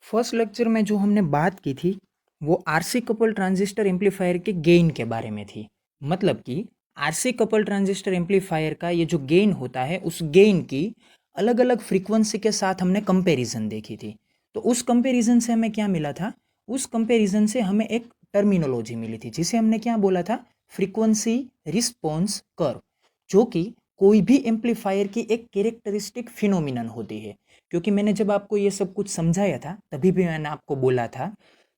First lecture में जो हमने बात की थी वो आरसी कपल ट्रांजिस्टर एम्पलीफायर के गेन के बारे में थी। मतलब कि आरसी कपल ट्रांजिस्टर एम्पलीफायर का ये जो गेन होता है उस गेन की अलग अलग फ्रीक्वेंसी के साथ हमने कंपैरिजन देखी थी। तो उस कंपैरिजन से हमें क्या मिला था? उस कंपैरिजन से हमें एक टर्मिनोलॉजी मिली थी जिसे हमने क्या बोला था? फ्रीक्वेंसी रिस्पॉन्स कर्व, जो कि कोई भी एम्पलीफायर की एक कैरेक्टरिस्टिक फिनोमिनन होती है। क्योंकि मैंने जब आपको ये सब कुछ समझाया था तभी भी मैंने आपको बोला था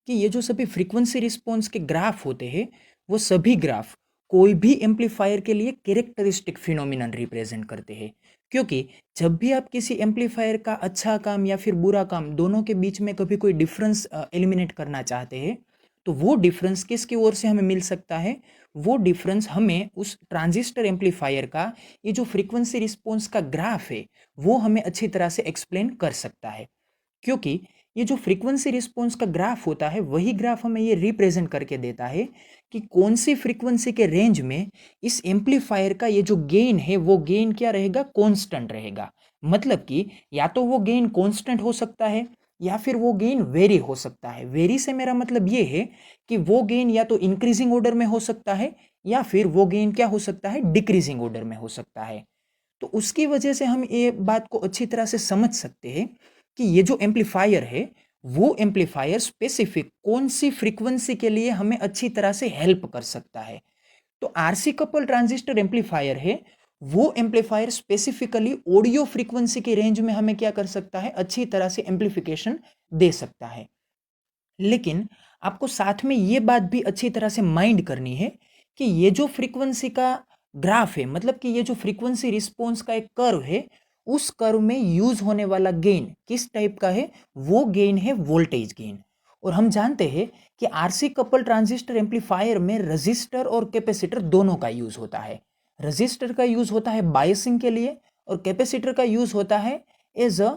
कि ये जो सभी फ्रीक्वेंसी रिस्पॉन्स के ग्राफ होते हैं वो सभी ग्राफ कोई भी एम्पलीफायर के लिए कैरेक्टरिस्टिक फिनोमिनन रिप्रेजेंट करते हैं। क्योंकि जब भी आप किसी एम्पलीफायर का अच्छा काम या फिर बुरा काम दोनों के बीच में कभी कोई डिफरेंस एलिमिनेट करना चाहते हैं तो वो डिफरेंस किसकी ओर से हमें मिल सकता है? वो डिफरेंस हमें उस ट्रांजिस्टर एम्पलीफायर का ये जो फ्रीक्वेंसी रिस्पॉन्स का ग्राफ है वो हमें अच्छी तरह से एक्सप्लेन कर सकता है। क्योंकि ये जो फ्रीक्वेंसी रिस्पॉन्स का ग्राफ होता है वही ग्राफ हमें ये रिप्रेजेंट करके देता है कि कौन सी फ्रीक्वेंसी के रेंज में इस एम्पलीफायर का ये जो गेन है वो गेन क्या रहेगा? कांस्टेंट रहेगा। मतलब कि या तो वो गेन कांस्टेंट हो सकता है या फिर वो गेन वेरी हो सकता है। वेरी से मेरा मतलब ये है कि वो गेन या तो इंक्रीजिंग ऑर्डर में हो सकता है या फिर वो गेन क्या हो सकता है? डिक्रीजिंग ऑर्डर में हो सकता है। तो उसकी वजह से हम ये बात को अच्छी तरह से समझ सकते हैं कि ये जो एम्पलीफायर है वो एम्पलीफायर स्पेसिफिक कौन सी फ्रीक्वेंसी के लिए हमें अच्छी तरह से हेल्प कर सकता है। तो आरसी कपल ट्रांजिस्टर एम्पलीफायर है वो एम्पलीफायर स्पेसिफिकली ऑडियो फ्रीक्वेंसी के रेंज में हमें क्या कर सकता है? अच्छी तरह से एम्पलीफिकेशन दे सकता है। लेकिन आपको साथ में ये बात भी अच्छी तरह से माइंड करनी है कि ये जो फ्रीक्वेंसी का ग्राफ है, मतलब कि ये जो फ्रीक्वेंसी रिस्पॉन्स का एक कर्व है, उस कर्व में यूज होने वाला गेन किस टाइप का है? वो गेन है वोल्टेज गेन। और हम जानते हैं कि आरसी कपल ट्रांजिस्टर एम्पलीफायर में रजिस्टर और कैपेसिटर दोनों का यूज होता है। रजिस्टर का यूज होता है बायसिंग के लिए और कैपेसिटर का यूज होता है एज अ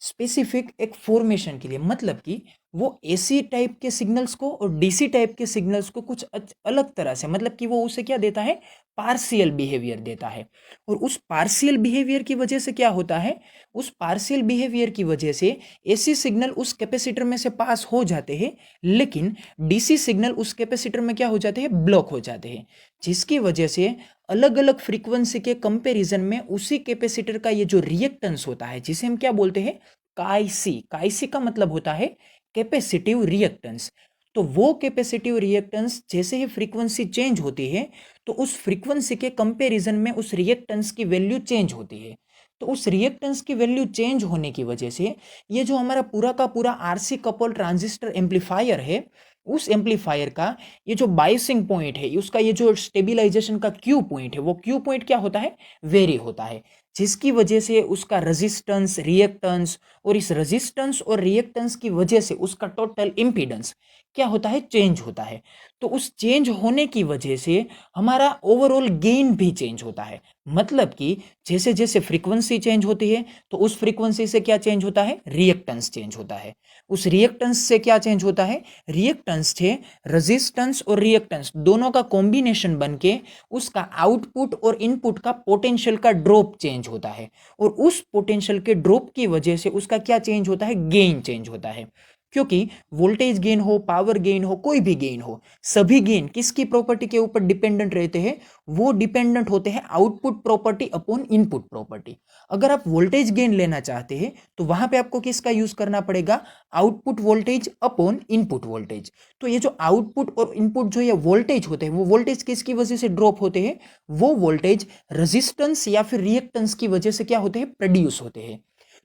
स्पेसिफिक एक फॉर्मेशन के लिए। मतलब कि वो एसी टाइप के सिग्नल्स को और डीसी टाइप के सिग्नल्स को कुछ अलग तरह से, मतलब कि वो उसे क्या देता है? पार्शियल बिहेवियर देता है। और उस पार्शियल बिहेवियर की वजह से क्या होता है? उस पार्शियल बिहेवियर की वजह से एसी सिग्नल उस कैपेसिटर में से पास हो जाते हैं, लेकिन डीसी सिग्नल उस कैपेसिटर में क्या हो जाते हैं? ब्लॉक हो जाते हैं। जिसकी वजह से अलग अलग फ्रीक्वेंसी के कंपैरिजन में उसी कैपेसिटर का ये जो रिएक्टेंस होता है जिसे हम क्या बोलते हैं? काईसी। काईसी का मतलब होता है कैपेसिटिव रिएक्टेंस। तो वो कैपेसिटिव रिएक्टेंस जैसे ही फ्रीक्वेंसी चेंज होती है तो उस फ्रीक्वेंसी के कंपैरिजन में उस रिएक्टेंस की वैल्यू चेंज होती है। तो उस रिएक्टेंस की वैल्यू चेंज होने की वजह से ये जो हमारा पूरा का पूरा आरसी कपल ट्रांजिस्टर एम्पलीफायर है उस एम्पलीफायर का ये जो बायसिंग पॉइंट है, उसका ये जो स्टेबिलाईजेशन का क्यू पॉइंट है, वो क्यू पॉइंट क्या होता है? वेरी होता है। जिसकी वजह से उसका रेजिस्टेंस, रिएक्टेंस, और इस रेजिस्टेंस और रिएक्टेंस की वजह से उसका टोटल इंपीडेंस क्या होता है? चेंज होता है। तो उस चेंज होने की वजह से हमारा ओवरऑल गेन भी चेंज होता है। मतलब कि जैसे जैसे फ्रीक्वेंसी चेंज होती है तो उस फ्रीक्वेंसी से क्या चेंज होता है? रिएक्टेंस चेंज होता है। उस रिएक्टेंस से क्या चेंज होता है? रिएक्टेंस से रेजिस्टेंस और रिएक्टेंस दोनों का कॉम्बिनेशन बन के उसका आउटपुट और इनपुट का पोटेंशियल का ड्रॉप चेंज होता है। और उस पोटेंशियल के ड्रॉप की वजह से उसका क्या चेंज होता है? गेन चेंज होता है। क्योंकि वोल्टेज गेन हो, पावर गेन हो, कोई भी गेन हो, सभी गेन किसकी प्रॉपर्टी के ऊपर डिपेंडेंट रहते हैं? वो डिपेंडेंट होते हैं output property upon input property. अगर आप वोल्टेज गेन लेना चाहते हैं तो वहां पे आपको किसका यूज करना पड़ेगा? Output voltage upon input voltage. तो ये जो आउटपुट और इनपुट जो ये वोल्टेज होते हैं वो वोल्टेज किसकी वजह से ड्रॉप होते हैं? वो वोल्टेज रेजिस्टेंस या फिर रिएक्टेंस की वजह से क्या होते हैं? प्रोड्यूस होते हैं।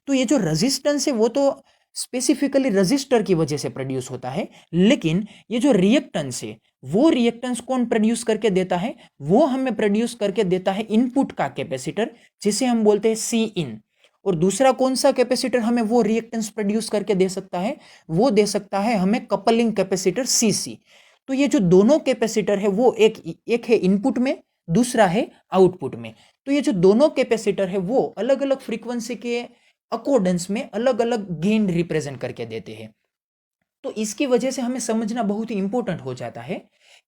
तो ये जो रेजिस्टेंस है वो तो स्पेसिफिकली रजिस्टर की वजह से प्रोड्यूस होता है, लेकिन ये जो रिएक्टेंस है वो रिएक्टेंस कौन प्रोड्यूस करके देता है? वो हमें प्रोड्यूस करके देता है इनपुट का कैपेसिटर जिसे हम बोलते हैं सी इन। और दूसरा कौन सा कैपेसिटर हमें वो रिएक्टेंस प्रोड्यूस करके दे सकता है? वो दे सकता है हमें कपलिंग कैपेसिटर सी सी। तो ये जो दोनों कैपेसिटर है वो एक एक है इनपुट में, दूसरा है आउटपुट में। तो ये जो दोनों कैपेसिटर है वो अलग अलग फ्रीक्वेंसी के अकॉर्डेंस में अलग अलग गेन रिप्रेजेंट करके देते हैं। तो इसकी वजह से हमें समझना बहुत ही इंपॉर्टेंट हो जाता है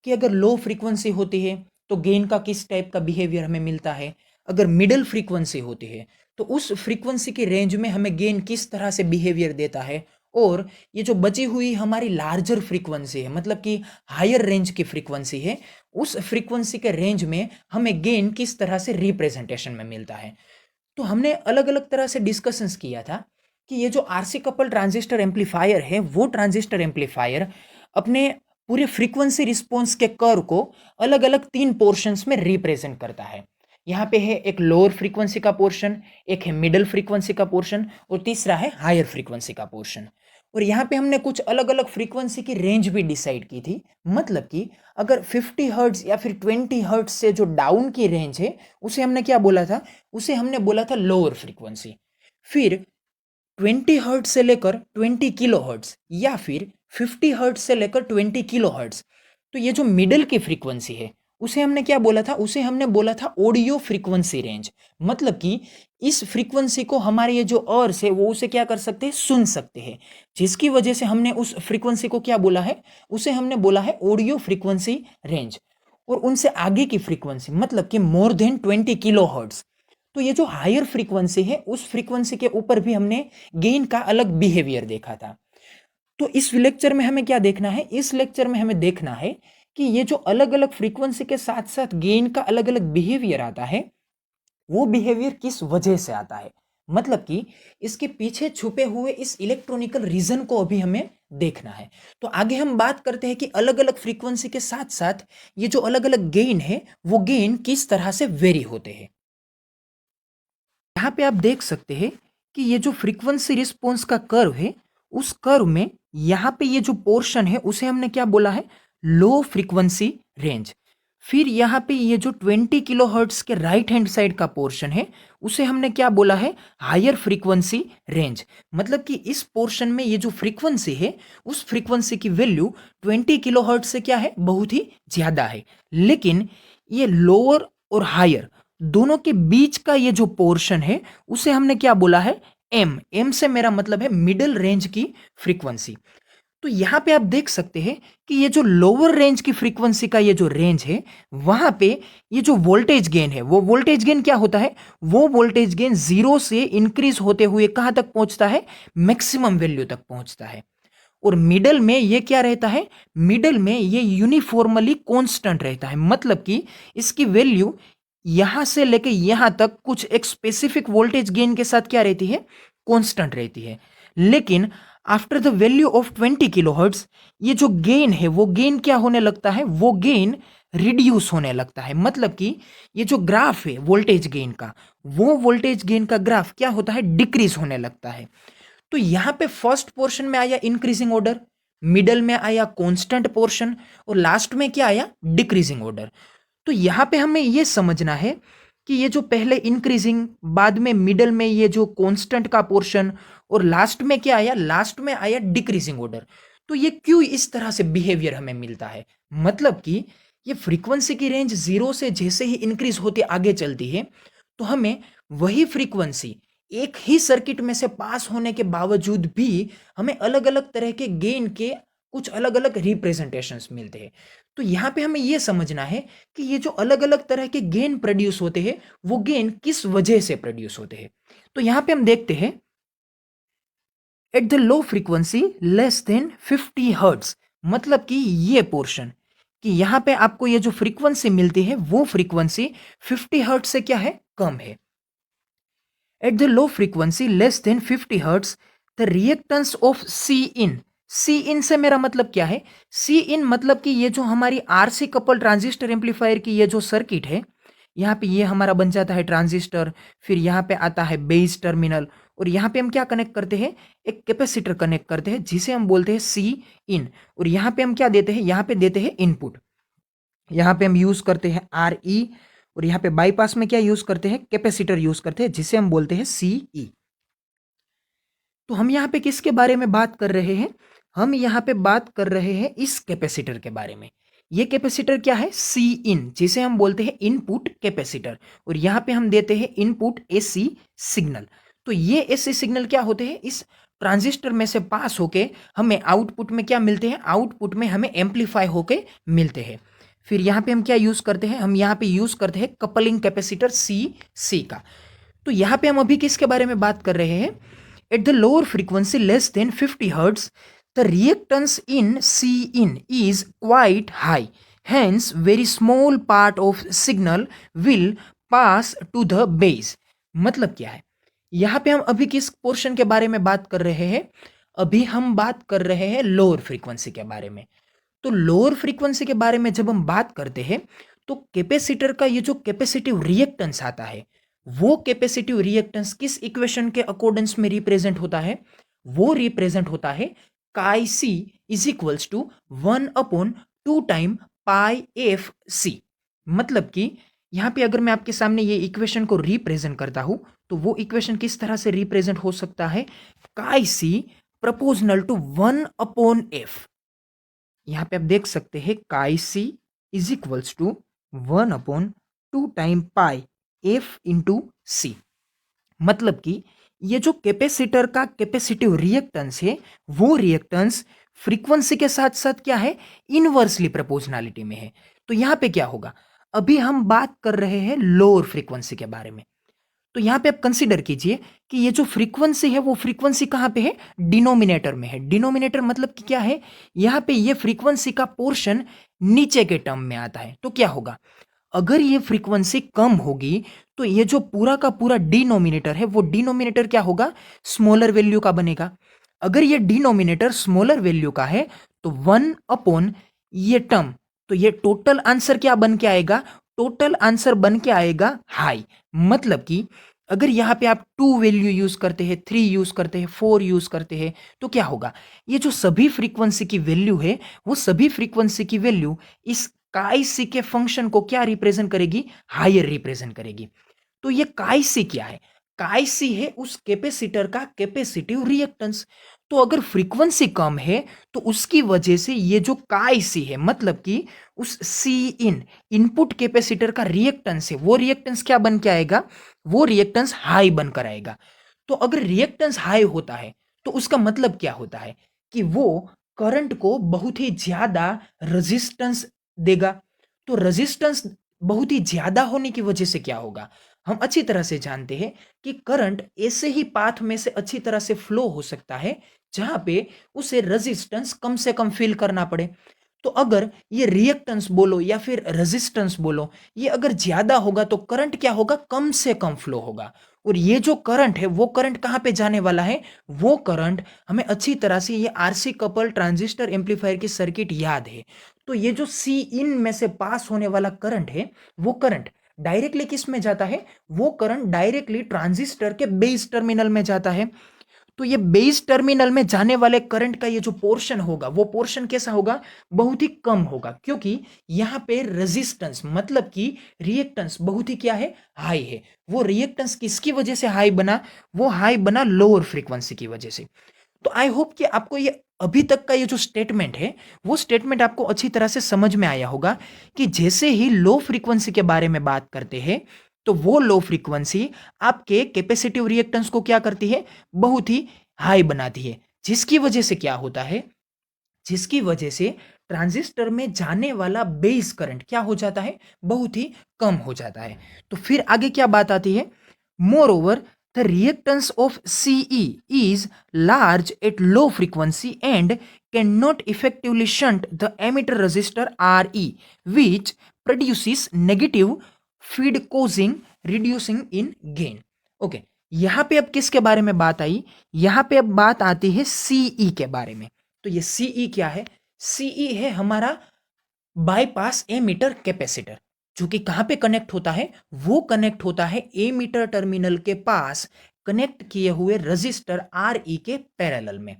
कि अगर लो फ्रीक्वेंसी होती है तो गेन का किस टाइप का बिहेवियर हमें मिलता है, अगर मिडिल फ्रीक्वेंसी होती है तो उस फ्रीक्वेंसी की रेंज में हमें गेन किस तरह से बिहेवियर देता है, और ये जो बची हुई हमारी लार्जर फ्रीक्वेंसी है, मतलब कि हायर रेंज की फ्रीक्वेंसी है, उस फ्रीक्वेंसी के रेंज में हमें गेन किस तरह से रिप्रेजेंटेशन में मिलता है। तो हमने अलग अलग तरह से डिस्कशंस किया था कि ये जो आरसी कपल ट्रांजिस्टर एम्पलीफायर है, वो ट्रांजिस्टर एम्पलीफायर अपने पूरे फ्रीक्वेंसी रिस्पॉन्स के कर्व को अलग अलग 3 पोर्शंस में रिप्रेजेंट करता है। यहाँ पे है एक लोअर फ्रीक्वेंसी का पोर्शन, एक है मिडल फ्रीक्वेंसी का पोर्शन और तीसरा है हायर फ्रीक्वेंसी का पोर्शन। और यहाँ पे हमने कुछ अलग अलग फ्रीक्वेंसी की रेंज भी डिसाइड की थी, मतलब कि अगर 50 हर्ट्ज या फिर 20 हर्ट्ज से जो डाउन की रेंज है, उसे हमने क्या बोला था, उसे हमने बोला था लोअर फ्रीक्वेंसी। फिर 20 हर्ट्ज से लेकर 20 किलो हर्ट्ज या फिर 50 हर्ट्ज से लेकर 20 किलो हर्ट्ज, तो ये जो मिडल की फ्रीक्वेंसी है, उसे हमने क्या बोला था, उसे हमने बोला था ऑडियो फ्रीक्वेंसी रेंज। मतलब कि इस फ्रीक्वेंसी को हमारे ये जो अर्स है वो उसे क्या कर सकते हैं, सुन सकते हैं, जिसकी वजह से हमने उस फ्रीक्वेंसी को क्या बोला है, उसे हमने बोला है ऑडियो फ्रीक्वेंसी रेंज। और उनसे आगे की फ्रीक्वेंसी मतलब कि मोर देन 20 किलो हर्ट्ज, तो ये जो हायर फ्रीक्वेंसी है, उस फ्रीक्वेंसी के ऊपर भी हमने गेन का अलग बिहेवियर देखा था। तो इस लेक्चर में हमें क्या देखना है, इस लेक्चर में हमें देखना है कि ये जो अलग अलग फ्रीक्वेंसी के साथ साथ गेन का अलग अलग बिहेवियर आता है, वो बिहेवियर किस वजह से आता है, मतलब कि इसके पीछे छुपे हुए इस इलेक्ट्रॉनिकल रीजन को अभी हमें देखना है। तो आगे हम बात करते हैं कि अलग अलग फ्रीक्वेंसी के साथ साथ ये जो अलग अलग गेन है, वो गेन किस तरह से वेरी होते हैं। यहाँ पे आप देख सकते हैं कि ये जो फ्रीक्वेंसी रिस्पॉन्स का कर्व है, उस कर्व में यहाँ पे ये जो पोर्शन है उसे हमने क्या बोला है, लो फ्रीक्वेंसी रेंज। फिर यहाँ पे ये जो 20 किलो हर्ट्ज के राइट हैंड साइड का पोर्शन है, उसे हमने क्या बोला है, हायर फ्रीक्वेंसी रेंज। मतलब कि इस पोर्शन में ये जो फ्रीक्वेंसी है, उस फ्रीक्वेंसी की वैल्यू 20 किलो हर्ट्ज से क्या है, बहुत ही ज्यादा है। लेकिन ये लोअर और हायर दोनों के बीच का ये जो पोर्शन है, उसे हमने क्या बोला है, एम। एम से मेरा मतलब है मिडिल रेंज की फ्रीक्वेंसी। तो यहां पे आप देख सकते हैं कि ये जो लोअर रेंज की फ्रीक्वेंसी का ये जो रेंज है, वहां पे ये जो वोल्टेज गेन है, वो वोल्टेज गेन क्या होता है, वो वोल्टेज गेन 0 से इंक्रीज होते हुए कहां तक पहुंचता है, मैक्सिमम वैल्यू तक पहुंचता है। और मिडल में ये क्या रहता है, मिडल में ये यूनिफॉर्मली कांस्टेंट रहता है। मतलब कि इसकी वैल्यू यहां से लेके यहां तक कुछ एक स्पेसिफिक वोल्टेज गेन के साथ क्या रहती है, कांस्टेंट रहती है। लेकिन after the value of 20 kilohertz ये जो गेन है, वो गेन क्या होने लगता है, वो गेन रिड्यूस होने लगता है। मतलब कि ये जो ग्राफ है वोल्टेज गेन का, वो वोल्टेज गेन का ग्राफ क्या होता है, डिक्रीज होने लगता है। तो यहां पे फर्स्ट पोर्शन में आया इंक्रीजिंग ऑर्डर, मिडल में आया कांस्टेंट पोर्शन और लास्ट में क्या आया, डिक्रीजिंग ऑर्डर। तो यहां पे हमें यह समझना है कि ये जो पहले इंक्रीजिंग, बाद में मिडल में ये जो कांस्टेंट का पोर्शन और लास्ट में क्या आया, लास्ट में आया डिक्रीजिंग ऑर्डर। तो ये क्यों इस तरह से बिहेवियर हमें मिलता है, मतलब कि ये फ्रीक्वेंसी की रेंज 0 से जैसे ही इंक्रीज होती आगे चलती है, तो हमें वही फ्रीक्वेंसी एक ही सर्किट में से पास होने के बावजूद भी हमें अलग अलग तरह के गेन के कुछ अलग अलग रिप्रेजेंटेशंस मिलते हैं। तो यहाँ पे हमें यह समझना है कि ये जो अलग अलग तरह के गेन प्रोड्यूस होते हैं, वो गेन किस वजह से प्रोड्यूस होते हैं। तो यहाँ पे हम देखते हैं at the low frequency less than 50 hertz, मतलब कि ये पोर्शन कि यहाँ पे आपको ये जो फ्रीक्वेंसी मिलती है, वो फ्रीक्वेंसी 50 हर्ट्ज से क्या है, कम है। At the low frequency less than 50 hertz, the reactance of C in, सी इन से मेरा मतलब क्या है, सी इन मतलब कि ये जो हमारी आरसी कपल ट्रांजिस्टर एम्पलीफायर की ये जो सर्किट है, यहाँ पे ये हमारा बन जाता है ट्रांजिस्टर, फिर यहाँ पे आता है बेस टर्मिनल और यहाँ पे हम क्या कनेक्ट करते हैं, एक कैपेसिटर कनेक्ट करते हैं जिसे हम बोलते हैं सी इन। और यहाँ पे हम क्या देते हैं, यहाँ पे देते हैं इनपुट, यहाँ पे हम यूज करते हैं आर ई और यहाँ पे बाईपास में क्या यूज करते हैं, कैपेसिटर यूज करते हैं जिसे हम बोलते हैं सी ई। तो हम यहाँ पे किसके बारे में बात कर रहे हैं, हम यहाँ पे बात कर रहे हैं इस कैपेसिटर के बारे में। ये कैपेसिटर क्या है, सी इन, जिसे हम बोलते हैं इनपुट कैपेसिटर, और यहाँ पे हम देते हैं इनपुट एसी सिग्नल। तो ये एसी सिग्नल क्या होते हैं, इस ट्रांजिस्टर में से पास होके हमें आउटपुट में क्या मिलते हैं, आउटपुट में हमें एम्पलीफाई होके मिलते हैं। फिर यहाँ पे हम क्या यूज करते हैं, हम यहाँ पे यूज करते हैं कपलिंग कैपेसिटर सी सी का। तो यहाँ पे हम अभी किसके बारे में बात कर रहे हैं, At the lower frequency less than 50 hertz, the reactance in Cin is quite high. Hence, very small part of signal will pass to the base. मतलब क्या है? यहाँ पे हम अभी किस पोर्शन के बारे में बात कर रहे हैं? अभी हम बात कर रहे हैं लोअर फ्रीक्वेंसी के बारे में। तो लोअर फ्रीक्वेंसी के बारे में जब हम बात करते हैं तो कैपेसिटर का ये जो कैपेसिटिव रिएक्टेंस आता है, वो कैपेसिटिव रिएक्टेंस किस इक्वेशन के अकॉर्डेंस में रिप्रेजेंट होता है? वो रिप्रेजेंट होता है chi C is equals to 1/2 time pi f C. मतलब कि यहाँ पे अगर मैं आपके सामने ये इक्वेशन को रिप्रेजेंट करता हूं तो वो इक्वेशन किस तरह से रिप्रेजेंट हो सकता है? Chi C proportional to 1/f। यहाँ पे आप देख सकते हैं chi C is equals to 1/2 time pi f into C. मतलब कि ये जो कैपेसिटर का कैपेसिटिव रिएक्टेंस है, वो रिएक्टेंस फ्रीक्वेंसी के साथ साथ क्या है? इनवर्सली प्रोपोर्शनलिटी में है। तो यहाँ पे क्या होगा? अभी हम बात कर रहे हैं लोअर फ्रीक्वेंसी के बारे में। तो यहाँ पे आप कंसीडर कीजिए कि ये जो फ्रीक्वेंसी है वो फ्रीक्वेंसी कहाँ पे है? डिनोमिनेटर में है। डिनोमिनेटर मतलब कि क्या है? यहाँ पे ये फ्रीक्वेंसी का पोर्शन नीचे के टर्म में आता है। तो क्या होगा? अगर ये फ्रीक्वेंसी कम होगी तो ये जो पूरा का पूरा डिनोमिनेटर है वो डिनोमिनेटर क्या होगा? स्मॉलर वैल्यू का बनेगा। अगर ये डिनोमिनेटर स्मॉलर वैल्यू का है तो 1 ये टर्म, तो ये टोटल आंसर क्या बन के आएगा? टोटल आंसर बन के आएगा हाई। मतलब कि अगर यहाँ पे आप 2 वैल्यू यूज करते हैं, 3 यूज करते हैं, 4 यूज करते हैं तो क्या होगा? ये जो सभी फ्रीक्वेंसी की वैल्यू है वो सभी फ्रीक्वेंसी की वैल्यू इस काई सी के फंक्शन को क्या रिप्रेजेंट करेगी? हायर रिप्रेजेंट करेगी। तो ये काई सी क्या है? काई सी है उस कैपेसिटर का कैपेसिटिव रिएक्टेंस। तो अगर फ्रीक्वेंसी कम है तो उसकी वजह से ये जो काई सी है, मतलब कि उस सी इन इनपुट कैपेसिटर का रिएक्टेंस है, वो रिएक्टेंस क्या बन के आएगा? वो रिएक्टेंस हाई बनकर आएगा। तो अगर रिएक्टेंस हाई होता है तो उसका मतलब क्या होता है? कि वो करंट को बहुत ही ज्यादा रेजिस्टेंस देगा। तो रेजिस्टेंस बहुत ही ज्यादा होने की वजह से क्या होगा? हम अच्छी तरह से जानते हैं कि करंट ऐसे ही पाथ में से अच्छी तरह से फ्लो हो सकता है जहां पे उसे रेजिस्टेंस कम से कम फील करना पड़े। तो अगर ये रिएक्टेंस बोलो या फिर रेजिस्टेंस बोलो, ये अगर ज्यादा होगा तो करंट क्या होगा? कम से कम फ्लो होगा। और ये जो करंट है वो करंट कहां पे जाने वाला है? वो करंट हमें अच्छी तरह से ये आरसी कपल ट्रांजिस्टर एम्पलीफायर की सर्किट याद है। तो ये जो सी इन में से पास होने वाला करंट है, वो करंट डायरेक्टली किस में जाता है? वो करंट डायरेक्टली ट्रांजिस्टर के बेस टर्मिनल में जाता है। तो ये बेस टर्मिनल में जाने वाले करंट का ये जो पोर्शन होगा वो पोर्शन कैसा होगा? बहुत ही कम होगा, क्योंकि यहां पे रेजिस्टेंस मतलब कि रिएक्टेंस बहुत ही क्या है? हाई है। वो रिएक्टेंस किसकी वजह से हाई बना? वो हाई बना लोअर फ्रीक्वेंसी की वजह से। तो आई होप कि आपको ये अभी तक का ये जो स्टेटमेंट है वो स्टेटमेंट आपको अच्छी तरह से समझ में आया होगा कि जैसे ही लो फ्रीक्वेंसी के बारे में बात करते हैं तो वो लो फ्रीक्वेंसी आपके कैपेसिटिव रिएक्टेंस को क्या करती है? बहुत ही हाई बनाती है। जिसकी वजह से क्या होता है? जिसकी वजह से ट्रांजिस्टर में जाने वाला बेस करंट क्या हो जाता है? बहुत ही कम हो जाता है। तो फिर आगे क्या बात आती है? More over the reactance of Ce is large at low frequency and cannot effectively shunt the emitter resistor Re, which produces negative feed causing reducing in gain. Okay, यहां पे अब किसके बारे में बात आई? यहां पे अब बात आती है सीई के बारे में। तो ये सीई क्या है? सीई है हमारा बाईपास एमीटर कैपेसिटर, जो कि कहां पे कनेक्ट होता है? वो कनेक्ट होता है एमीटर टर्मिनल के पास कनेक्ट किए हुए रजिस्टर आर ई के पैरेलल में।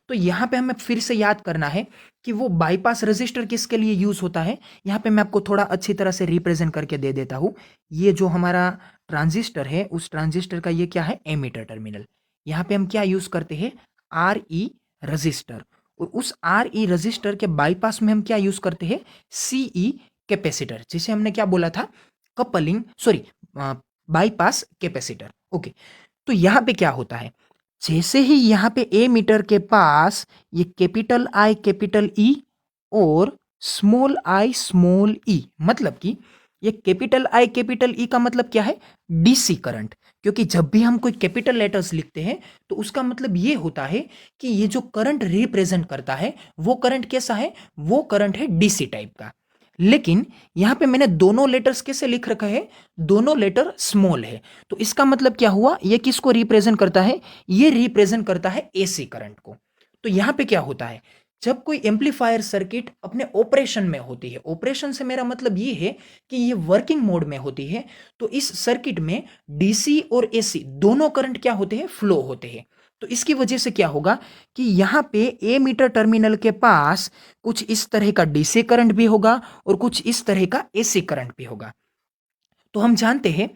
तो यहां पे हमें फिर से याद करना है कि वो बाईपास रजिस्टर किसके लिए यूज होता है। यहां पे मैं आपको थोड़ा अच्छी तरह से रिप्रेजेंट करके दे देता हूं। ये जो हमारा ट्रांजिस्टर है उस ट्रांजिस्टर का ये क्या है? Ammeter terminal. यहां पे हम क्या यूज करते हैं? R E register. और उस आर ई रजिस्टर के बाईपास में हम क्या यूज करते हैं? सीई कैपेसिटर, जिसे हमने क्या बोला था? Coupling, sorry, bypass capacitor. Okay, तो यहां पे क्या होता है? जैसे ही यहां पे ए मीटर के पास ये कैपिटल आई कैपिटल ई और स्मॉल आई स्मॉल ई, मतलब कि ये कैपिटल आई कैपिटल ई का मतलब क्या है? DC current. क्योंकि जब भी हम कोई कैपिटल लेटर्स लिखते हैं तो उसका मतलब ये होता है कि ये जो करंट रिप्रेजेंट करता है वो करंट कैसा है? वो करंट है डीसी टाइप का। लेकिन यहां पे मैंने दोनों लेटर्स कैसे लिख रखा है? दोनों लेटर स्मॉल है। तो इसका मतलब क्या हुआ? ये किसको रिप्रेजेंट करता है? ये रिप्रेजेंट करता है एसी करंट को। तो यहां पे क्या होता है? जब कोई एम्पलीफायर सर्किट अपने ऑपरेशन में होती है, ऑपरेशन से मेरा मतलब ये है कि ये वर्किंग मोड में होती है, तो इस सर्किट में डीसी और एसी दोनों करंट क्या होते हैं? फ्लो होते हैं। तो इसकी वजह से क्या होगा कि यहाँ पे ए मीटर टर्मिनल के पास कुछ इस तरह का डीसी करंट भी होगा और कुछ इस तरह का एसी करंट भी होगा। तो हम जानते हैं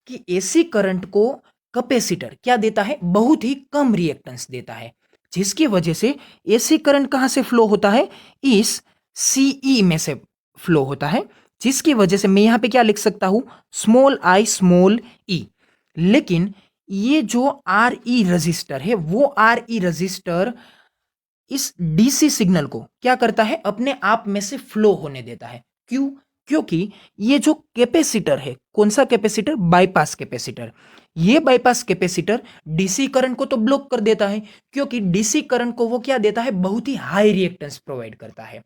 कि एसी करंट को कैपेसिटर क्या देता है? बहुत ही कम रिएक्टेंस देता है, जिसकी वजह से एसी करंट कहां से फ्लो होता है? इस सीई में से फ्लो होता है, जिसकी वजह से मैं यहां पे क्या लिख सकता हूं? स्मॉल आई स्मॉल ई। लेकिन ये जो आर ई रजिस्टर है, वो आर ई रजिस्टर इस डीसी सिग्नल को क्या करता है? अपने आप में से फ्लो होने देता है। क्यों? क्योंकि ये जो कैपेसिटर है, कौन सा कैपेसिटर? Bypass capacitor. ये बाईपास कैपेसिटर डीसी करंट को तो ब्लॉक कर देता है, क्योंकि डीसी करंट को वो क्या देता है? बहुत ही हाई रिएक्टेंस प्रोवाइड करता है,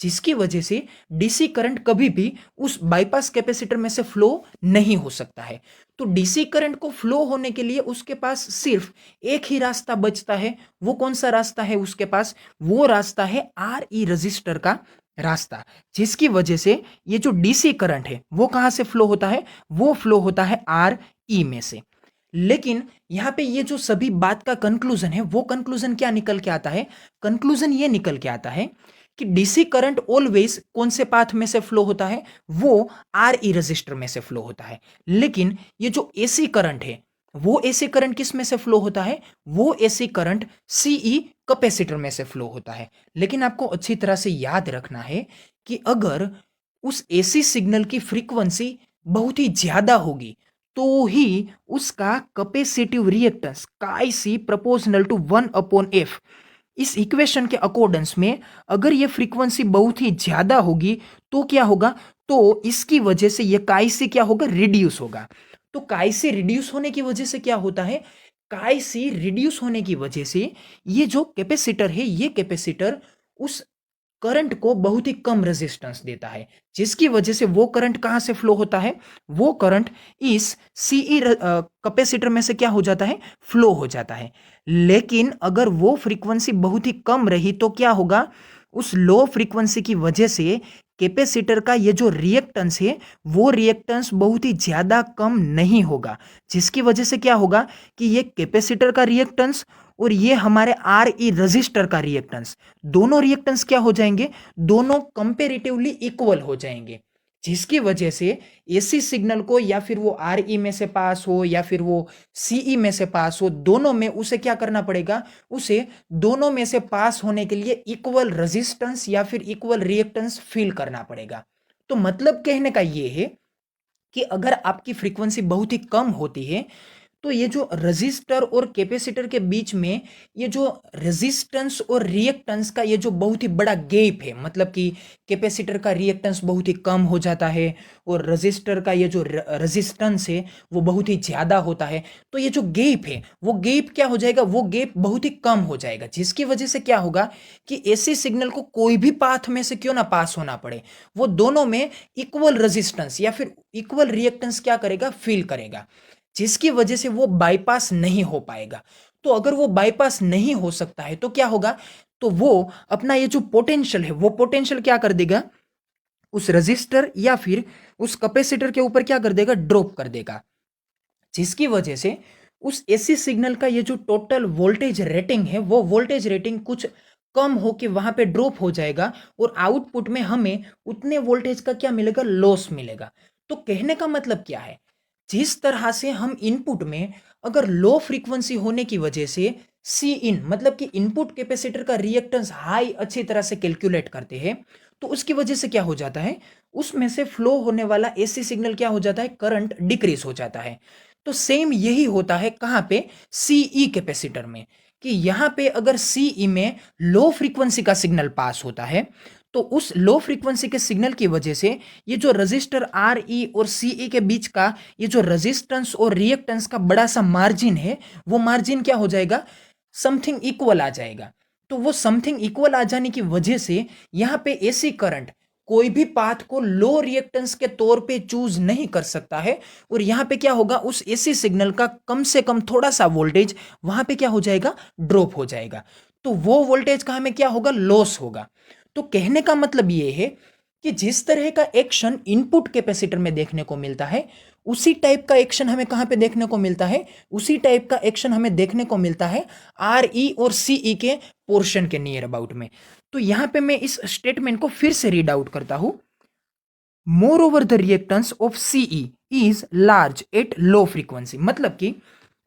जिसकी वजह से डीसी करंट कभी भी उस बाईपास कैपेसिटर में से फ्लो नहीं हो सकता है। तो डीसी करंट को फ्लो होने के लिए उसके पास सिर्फ एक ही रास्ता बचता है। वो कौन सा रास्ता है उसके पास? वो रास्ता है आर ई रजिस्टर का रास्ता, जिसकी वजह से ये जो डीसी करंट है वो कहां से फ्लो होता है? वो फ्लो होता है आर ई में से। लेकिन यहां पे ये जो सभी बात का कंक्लूजन है, वो कंक्लूजन क्या निकल के आता है? कंक्लूजन ये निकल के आता है कि डीसी करंट ऑलवेज कौन से पाथ में से फ्लो होता है? वो आर ई रजिस्टर में से फ्लो होता है। लेकिन ये जो एसी करंट है, वो एसी करंट किस में से फ्लो होता है? वो एसी करंट सीई कैपेसिटर में से फ्लो होता है। लेकिन आपको अच्छी तरह से याद रखना है कि अगर उस एसी सिग्नल की फ्रीक्वेंसी बहुत ही ज्यादा होगी तो ही उसका कैपेसिटिव रिएक्टेंस काई सी प्रोपोर्शनल टू 1/f, इस इक्वेशन के अकॉर्डेंस में अगर ये फ्रीक्वेंसी बहुत ही ज्यादा होगी तो क्या होगा? तो इसकी वजह से ये काई से क्या होगा? रिड्यूस होगा। तो काई से रिड्यूस होने की वजह से क्या होता है? काई से रिड्यूस होने की वजह से ये जो कैपेसिटर है, ये कैपेसिटर उस करंट को बहुत ही कम रेजिस्टेंस देता है, जिसकी वजह से वो करंट कहां से फ्लो होता है? वो करंट इस सीई कैपेसिटर में से क्या हो जाता है? फ्लो हो जाता है। लेकिन अगर वो फ्रीक्वेंसी बहुत ही कम रही तो क्या होगा? उस लो फ्रीक्वेंसी की वजह से कैपेसिटर का ये जो रिएक्टेंस है वो रिएक्टेंस बहुत ही ज्यादा कम नहीं होगा, जिसकी वजह से क्या होगा कि ये कैपेसिटर का रिएक्टेंस और ये हमारे आर ई रजिस्टर का रिएक्टेंस, दोनों रिएक्टेंस क्या हो जाएंगे? दोनों कंपेरेटिवली इक्वल हो जाएंगे, जिसकी वजह से एसी सिग्नल को या फिर वो आर ई में से पास हो या फिर वो सीई में से पास हो, दोनों में उसे क्या करना पड़ेगा? उसे दोनों में से पास होने के लिए इक्वल रेजिस्टेंस या फिर इक्वल रिएक्टेंस फील करना पड़ेगा। तो मतलब कहने का ये है कि अगर आपकी फ्रीक्वेंसी बहुत ही कम होती है तो ये जो रजिस्टर और कैपेसिटर के बीच में ये जो रेजिस्टेंस और रिएक्टेंस का ये जो बहुत ही बड़ा गैप है, मतलब कि कैपेसिटर का रिएक्टेंस बहुत ही कम हो जाता है और रजिस्टर का ये जो रेजिस्टेंस है वो बहुत ही ज़्यादा होता है। तो ये जो गैप है वो गैप क्या हो जाएगा? वो गैप बहुत ही कम हो जाएगा, जिसकी वजह से क्या होगा कि ऐसे सिग्नल को कोई भी पाथ में से क्यों ना पास होना पड़े, वो दोनों में इक्वल रेजिस्टेंस या फिर इक्वल रिएक्टेंस क्या करेगा? फील करेगा, जिसकी वजह से वो बाईपास नहीं हो पाएगा। तो अगर वो बाईपास नहीं हो सकता है तो क्या होगा? तो वो अपना ये जो पोटेंशियल है वो पोटेंशियल क्या कर देगा? उस रजिस्टर या फिर उस कैपेसिटर के ऊपर क्या कर देगा? ड्रॉप कर देगा, जिसकी वजह से उस एसी सिग्नल का ये जो टोटल वोल्टेज रेटिंग है वो वोल्टेज रेटिंग कुछ कम हो के वहां पे ड्रॉप हो जाएगा और आउटपुट में हमें उतने वोल्टेज का क्या मिलेगा? लॉस मिलेगा। तो कहने का मतलब क्या है? जिस तरह से हम इनपुट में अगर लो फ्रीक्वेंसी होने की वजह से सी इन मतलब कि इनपुट कैपेसिटर का रिएक्टेंस हाई अच्छी तरह से कैलकुलेट करते हैं, तो उसकी वजह से क्या हो जाता है? उसमें से फ्लो होने वाला एसी सिग्नल क्या हो जाता है? करंट डिक्रीज हो जाता है। तो सेम यही होता है कहां पे? सीई कैपेसिटर में, कि यहां पे अगर सीई में लो फ्रीक्वेंसी का सिग्नल पास होता है तो उस लो फ्रीक्वेंसी के सिग्नल की वजह से ये जो रजिस्टर आर ई और सी ई के बीच का ये जो रेजिस्टेंस और रिएक्टेंस का बड़ा सा मार्जिन है, वो मार्जिन क्या हो जाएगा, समथिंग इक्वल आ जाएगा। तो वो समथिंग इक्वल आ जाने की वजह से यहां पे एसी करंट कोई भी पाथ को लो रिएक्टेंस के तौर पे चूज नहीं कर सकता है, और यहां पे क्या होगा, उस एसी सिग्नल का कम से कम थोड़ा सा वोल्टेज वहां पे क्या हो जाएगा, ड्रॉप हो जाएगा। तो वो वोल्टेज का हमें क्या होगा, लॉस होगा। तो कहने का मतलब ये है कि जिस तरह का एक्शन इनपुट कैपेसिटर में देखने को मिलता है, उसी टाइप का एक्शन हमें कहां पे देखने को मिलता है, उसी टाइप का एक्शन हमें देखने को मिलता है आर ई और सी ई के पोर्शन के नियर अबाउट में। तो यहां पे मैं इस स्टेटमेंट को फिर से रीड आउट करता हूं। Moreover the reactance of CE is large at low frequency, मतलब कि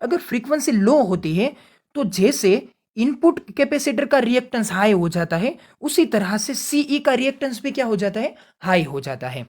अगर फ्रीक्वेंसी लो होती है तो जैसे इनपुट कैपेसिटर का रिएक्टेंस हाई हो जाता है, उसी तरह से सीई का रिएक्टेंस भी क्या हो जाता है, हाई हो जाता है।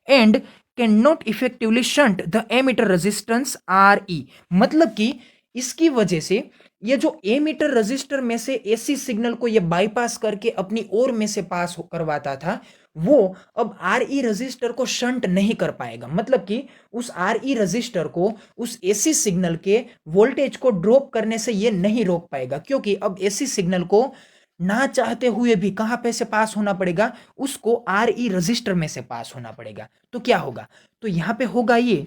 And can not effectively shunt the emitter resistance R E, मतलब कि इसकी वजह से ये जो एमिटर रजिस्टर में से एसी सिग्नल को ये बाईपास करके अपनी ओर में से पास करवाता था, वो अब आर ई रजिस्टर को शंट नहीं कर पाएगा। मतलब कि उस आर ई रजिस्टर को उस एसी सिग्नल के वोल्टेज को ड्रॉप करने से ये नहीं रोक पाएगा, क्योंकि अब एसी सिग्नल को ना चाहते हुए भी कहां पे से पास होना पड़ेगा, उसको आर ई रजिस्टर में से पास होना पड़ेगा। तो क्या होगा, तो यहां पे होगा ये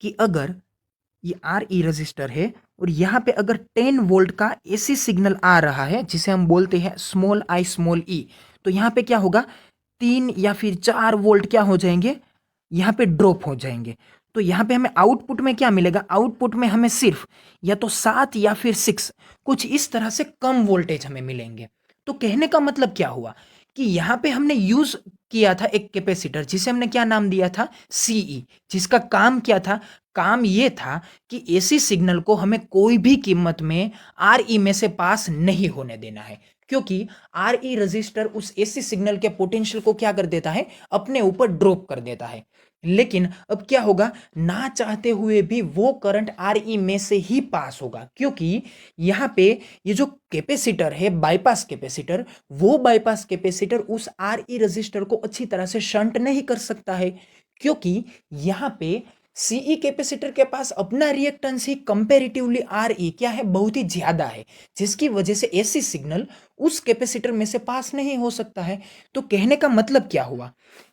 कि अगर ये आर ई रजिस्टर है और यहाँ पे अगर 10 वोल्ट का एसी सिग्नल आ रहा है, जिसे हम बोलते हैं स्मॉल आई स्मॉल ई, तो यहाँ पे क्या होगा, 3 या फिर 4 वोल्ट क्या हो जाएंगे, यहाँ पे ड्रॉप हो जाएंगे। तो यहाँ पे हमें आउटपुट में क्या मिलेगा, आउटपुट में हमें सिर्फ या तो 7 या फिर 6 कुछ इस तरह से कम वोल्टेज हमें मिलेंगे। तो कहने का मतलब क्या हुआ कि यहाँ पे हमने यूज किया था एक कैपेसिटर, जिसे हमने क्या नाम दिया था, सीई, जिसका काम क्या था, काम ये था कि एसी सिग्नल को हमें कोई भी कीमत में आर ई में से पास नहीं होने देना है, क्योंकि आर ई रजिस्टर उस एसी सिग्नल के पोटेंशियल को क्या कर देता है, अपने ऊपर ड्रॉप कर देता है। लेकिन अब क्या होगा, ना चाहते हुए भी वो करंट आर ई में से ही पास होगा, क्योंकि यहां पे ये जो कैपेसिटर है बाईपास कैपेसिटर, वो बाईपास कैपेसिटर उस आर ई रजिस्टर को अच्छी तरह से शंट नहीं कर सकता है, क्योंकि यहां पे सीई कैपेसिटर के पास अपना रिएक्टेंस ही कंपैरेटिवली आर ई क्या है, बहुत ही ज्यादा है, जिसकी वजह से एसी सिग्नल उस कैपेसिटर में से पास नहीं हो सकता है। तो कहने का मतलब क्या हुआ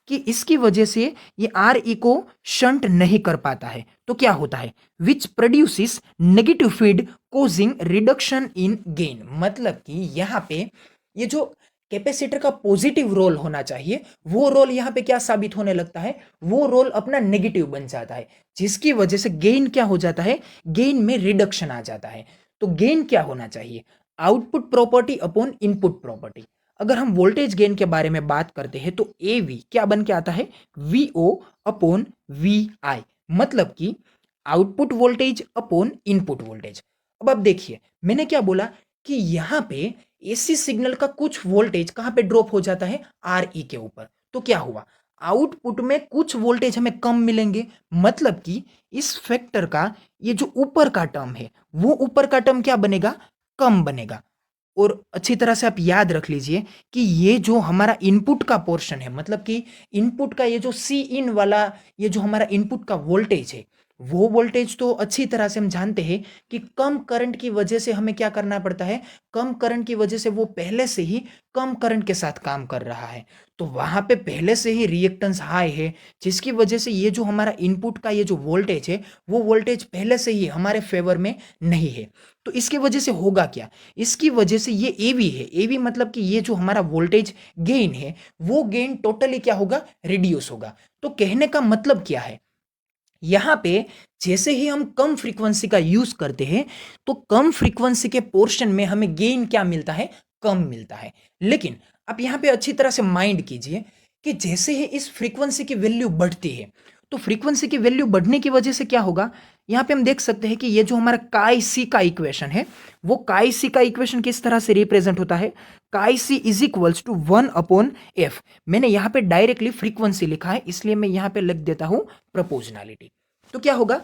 कि इसकी वजह से ये आर ई को शंट नहीं कर पाता है। तो क्या होता है, which produces negative feed causing reduction in gain, मतलब कि यहाँ पे ये जो कैपेसिटर का पॉजिटिव रोल होना चाहिए, वो रोल यहाँ पे क्या साबित होने लगता है, वो रोल अपना नेगेटिव बन जाता है, जिसकी वजह से गेन क्या हो जाता है, गेन में रिडक्शन आ जाता है। तो गेन क्या होना चाहिए, output property upon input property. अगर हम वोल्टेज गेन के बारे में बात करते हैं तो ए वी क्या बन के आता है, वी ओ अपॉन वी आई, मतलब कि output voltage upon input voltage. अब आप देखिए मैंने क्या बोला कि यहां पे एसी सिग्नल का कुछ वोल्टेज कहां पे ड्रॉप हो जाता है, आर ई के ऊपर। तो क्या हुआ, आउटपुट में कुछ वोल्टेज हमें कम मिलेंगे, मतलब कि इस फैक्टर का ये जो ऊपर का टर्म है, वो ऊपर का टर्म क्या बनेगा, कम बनेगा। और अच्छी तरह से आप याद रख लीजिए कि ये जो हमारा इनपुट का पोर्शन है, मतलब कि इनपुट का ये जो सी इन वाला ये जो हमारा इनपुट का वोल्टेज है, वो वोल्टेज तो अच्छी तरह से हम जानते हैं कि कम करंट की वजह से हमें क्या करना पड़ता है, कम करंट की वजह से वो पहले से ही कम करंट के साथ काम कर रहा है, तो वहां पे पहले से ही रिएक्टेंस हाई है, जिसकी वजह से ये जो हमारा इनपुट का ये जो वोल्टेज है, वो वोल्टेज पहले से ही हमारे फेवर में नहीं है। तो इसकी वजह से होगा क्या, इसकी वजह से ये एवी है, एवी मतलब कि ये जो हमारा वोल्टेज गेन है, वो गेन टोटली क्या होगा, रिड्यूस होगा। तो कहने का मतलब क्या है, यहां पे जैसे ही हम कम फ्रीक्वेंसी का यूज करते हैं, तो कम फ्रीक्वेंसी के पोर्शन में हमें गेन क्या मिलता है, कम मिलता है। लेकिन आप यहां पे अच्छी तरह से माइंड कीजिए कि जैसे ही इस फ्रीक्वेंसी की वैल्यू बढ़ती है, तो फ्रीक्वेंसी की वैल्यू बढ़ने की वजह से क्या होगा, यहां पे हम देख सकते हैं कि ये जो हमारा काई सी का इक्वेशन है, वो काई सी का इक्वेशन किस तरह से रिप्रेजेंट होता है, chi C is equals to 1/f। मैंने यहां पे डायरेक्टली फ्रीक्वेंसी लिखा है, इसलिए मैं यहां पे लिख देता हूं प्रोपोर्शनैलिटी। तो क्या होगा,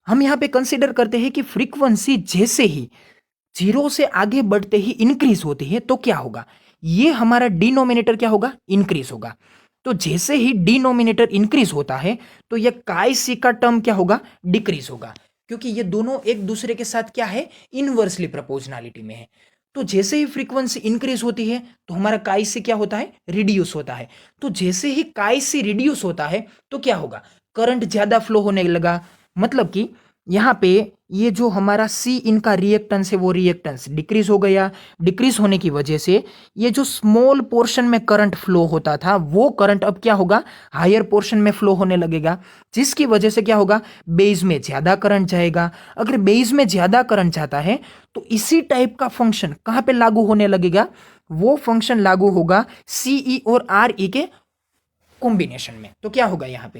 हम यहां पे कंसीडर करते हैं कि फ्रीक्वेंसी जैसे ही जीरो से आगे बढ़ते ही इंक्रीज होती है, तो क्या होगा, ये हमारा डिनोमिनेटर क्या होगा, इंक्रीज होगा। तो जैसे ही डिनोमिनेटर इंक्रीज होता है तो ये काई सी का टर्म क्या होगा, डिक्रीज होगा, क्योंकि ये दोनों एक दूसरे के साथ क्या है, इनवर्सली प्रोपोर्शनलिटी में है। तो जैसे ही फ्रीक्वेंसी इंक्रीज होती है तो हमारा काई सी क्या होता है, रिड्यूस होता है। तो जैसे ही काई सी रिड्यूस होता है तो क्या होगा, करंट ज्यादा फ्लो होने लगा। मतलब कि यहाँ पे ये जो हमारा सी इनका रिएक्टेंस है वो रिएक्टेंस डिक्रीज हो गया। डिक्रीज होने की वजह से ये जो स्मॉल पोर्शन में करंट फ्लो होता था वो करंट अब क्या होगा, हायर पोर्शन में फ्लो होने लगेगा, जिसकी वजह से क्या होगा, बेस में ज्यादा करंट जाएगा। अगर बेस में ज्यादा करंट जाता है तो इसी टाइप का फंक्शन कहाँ पे लागू होने लगेगा, वो फंक्शन लागू होगा सीई और आर ई के कॉम्बिनेशन में। तो क्या होगा यहाँ